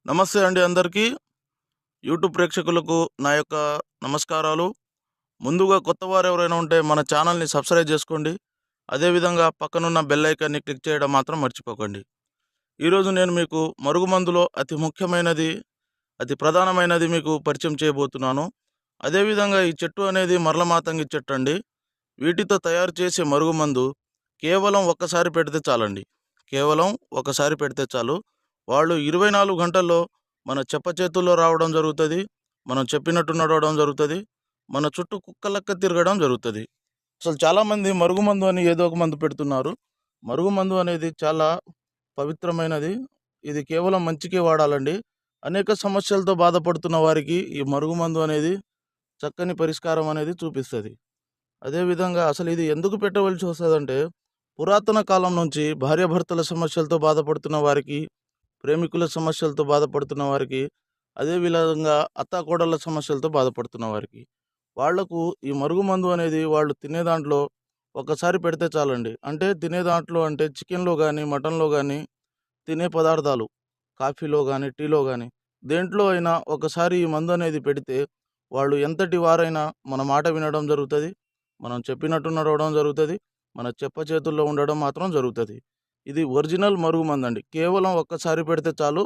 నమస్తే అండి అందరికీ. యూట్యూబ్ ప్రేక్షకులకు నా యొక్క నమస్కారాలు. ముందుగా కొత్తవారు ఎవరైనా ఉంటే మన ఛానల్‌ని సబ్స్క్రైబ్ చేసుకోండి. అదేవిధంగా పక్కనున్న బెల్ ఐకాన్‌ని క్లిక్ చేయడం మాత్రం మర్చిపోకండి. ఈరోజు నేను మీకు మరుగుమందులో అతి ముఖ్యమైనది, అతి ప్రధానమైనది మీకు పరిచయం చేయబోతున్నాను. అదేవిధంగా ఈ చెట్టు అనేది మరల మాతంగి చెట్టు అండి. వీటితో తయారు చేసే మరుగుమందు కేవలం ఒక్కసారి పెడితే చాలండి. కేవలం ఒకసారి పెడితే చాలు. వాళ్ళు 24 గంటల్లో మన చేతుల్లో రావడం జరుగుతుంది. మనం చెప్పినట్టు నడవడం జరుగుతుంది. మన చుట్టూ కుక్కలెక్క తిరగడం జరుగుతుంది. అసలు చాలామంది మరుగుమందు అని ఏదో ఒక మందు పెడుతున్నారు. మరుగుమందు అనేది చాలా పవిత్రమైనది. ఇది కేవలం మంచికే వాడాలండి. అనేక సమస్యలతో బాధపడుతున్న వారికి ఈ మరుగుమందు అనేది చక్కని పరిష్కారం అనేది చూపిస్తుంది. అదేవిధంగా అసలు ఇది ఎందుకు పెట్టవలసి వస్తుందంటే, పురాతన కాలం నుంచి భార్యాభర్తల సమస్యలతో బాధపడుతున్న వారికి, ప్రేమికుల సమస్యలతో బాధపడుతున్న వారికి, అదేవిధంగా అత్తాకోడళ్ళ సమస్యలతో బాధపడుతున్న వారికి, వాళ్లకు ఈ మరుగుమందు అనేది వాళ్ళు తినే దాంట్లో ఒకసారి పెడితే చాలండి. అంటే తినే దాంట్లో అంటే చికెన్‌లో గానీ, మటన్‌లో గానీ, తినే పదార్థాలు కాఫీలో గానీ, టీలో గానీ దేంట్లో అయినా ఒకసారి ఈ మందు అనేది పెడితే వాళ్ళు ఎంతటి వారైనా మన మాట వినడం జరుగుతుంది. మనం చెప్పినట్టు నడవడం జరుగుతుంది. మన చేతుల్లో ఉండడం మాత్రం జరుగుతుంది. ఇది ఒరిజినల్ మరుగుమందండి. కేవలం ఒక్కసారి పెడితే చాలు.